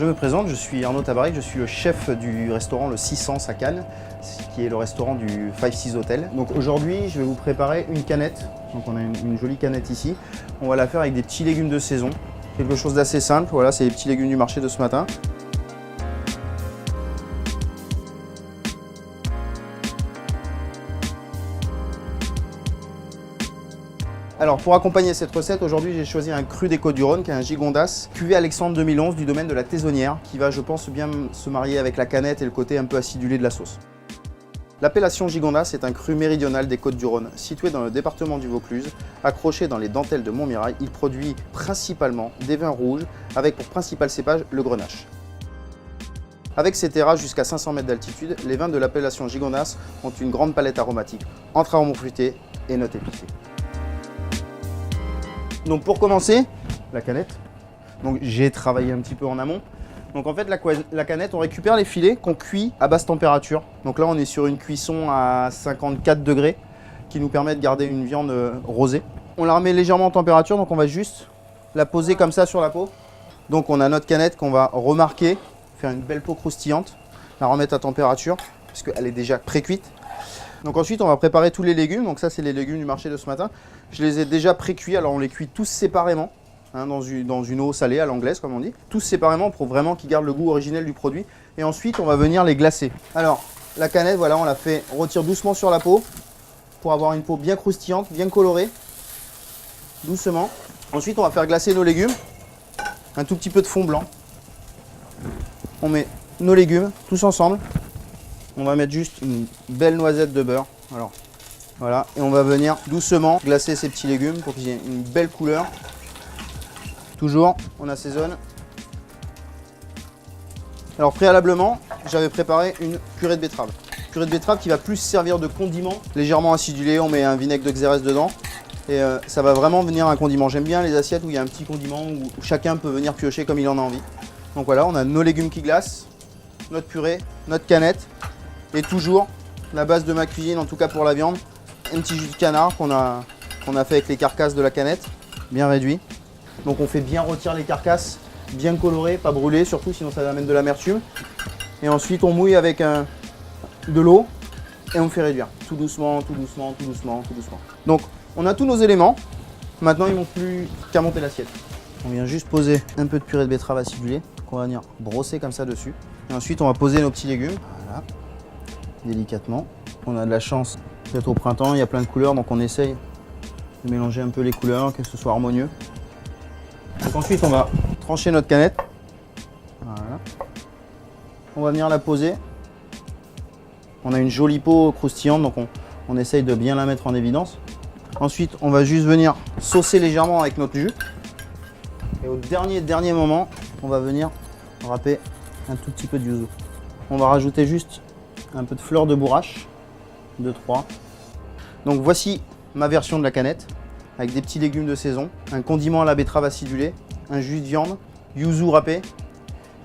Je me présente, je suis Arnaud Tabarek, je suis le chef du restaurant Le 600 à Cannes, qui est le restaurant du Five Seas Hotel. Donc aujourd'hui, je vais vous préparer une canette. Donc on a une jolie canette ici. On va la faire avec des petits légumes de saison. Quelque chose d'assez simple, voilà, c'est les petits légumes du marché de ce matin. Alors pour accompagner cette recette, aujourd'hui j'ai choisi un cru des Côtes-du-Rhône qui est un gigondas, cuvée Alexandre 2011 du domaine de la Taisonnière, qui va je pense bien se marier avec la canette et le côté un peu acidulé de la sauce. L'appellation gigondas est un cru méridional des Côtes-du-Rhône, situé dans le département du Vaucluse, accroché dans les dentelles de Montmirail. Il produit principalement des vins rouges, avec pour principal cépage le grenache. Avec ses terrasses jusqu'à 500 mètres d'altitude, les vins de l'appellation gigondas ont une grande palette aromatique, entre arômes fruités et notes épicées. Donc pour commencer, la canette. Donc j'ai travaillé un petit peu en amont. Donc en fait la canette, on récupère les filets qu'on cuit à basse température. Donc là on est sur une cuisson à 54 degrés qui nous permet de garder une viande rosée. On la remet légèrement en température, donc on va juste la poser comme ça sur la peau. Donc on a notre canette qu'on va remarquer, faire une belle peau croustillante, la remettre à température parce qu'elle est déjà pré-cuite. Donc ensuite on va préparer tous les légumes, donc ça c'est les légumes du marché de ce matin. Je les ai déjà pré-cuits, alors on les cuit tous séparément, hein, dans une eau salée à l'anglaise comme on dit. Tous séparément pour vraiment qu'ils gardent le goût originel du produit. Et ensuite on va venir les glacer. Alors la canette, voilà, on la fait, on retire doucement sur la peau pour avoir une peau bien croustillante, bien colorée, doucement. Ensuite on va faire glacer nos légumes, un tout petit peu de fond blanc. On met nos légumes tous ensemble. On va mettre juste une belle noisette de beurre. Alors, voilà. Et on va venir doucement glacer ces petits légumes pour qu'ils aient une belle couleur. Toujours, on assaisonne. Alors préalablement, j'avais préparé une purée de betterave. Purée de betterave qui va plus servir de condiment, légèrement acidulé. On met un vinaigre de xérès dedans. Et ça va vraiment venir un condiment. J'aime bien les assiettes où il y a un petit condiment, où chacun peut venir piocher comme il en a envie. Donc voilà, on a nos légumes qui glacent, notre purée, notre canette. Et toujours, la base de ma cuisine, en tout cas pour la viande, un petit jus de canard qu'on a fait avec les carcasses de la canette, bien réduit. Donc on fait bien rôtir les carcasses, bien colorées, pas brûlées surtout, sinon ça amène de l'amertume. Et ensuite on mouille avec de l'eau et on fait réduire, tout doucement, tout doucement, tout doucement, tout doucement. Donc on a tous nos éléments, maintenant il ne manque plus qu'à monter l'assiette. On vient juste poser un peu de purée de betterave acidulée qu'on va venir brosser comme ça dessus. Et ensuite on va poser nos petits légumes, voilà. Délicatement. On a de la chance d'être au printemps, il y a plein de couleurs, donc on essaye de mélanger un peu les couleurs, que ce soit harmonieux. Donc ensuite on va trancher notre canette. Voilà. On va venir la poser. On a une jolie peau croustillante, donc on essaye de bien la mettre en évidence. Ensuite on va juste venir saucer légèrement avec notre jus. Et au dernier moment, on va venir râper un tout petit peu de yuzu. On va rajouter juste un peu de fleur de bourrache, 2-3. Donc voici ma version de la canette, avec des petits légumes de saison, un condiment à la betterave acidulée, un jus de viande, yuzu râpé.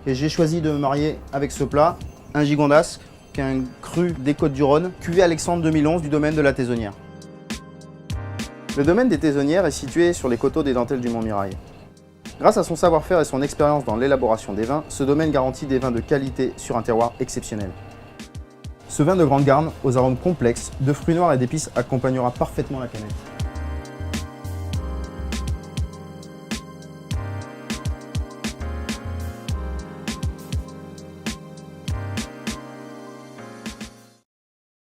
Et j'ai choisi de me marier avec ce plat, un gigondas, qui est un cru des Côtes-du-Rhône, cuvée Alexandre 2011 du domaine de la Taisonnière. Le domaine des Taisonnières est situé sur les coteaux des dentelles du Montmirail. Grâce à son savoir-faire et son expérience dans l'élaboration des vins, ce domaine garantit des vins de qualité sur un terroir exceptionnel. Ce vin de grande garde, aux arômes complexes, de fruits noirs et d'épices accompagnera parfaitement la canette.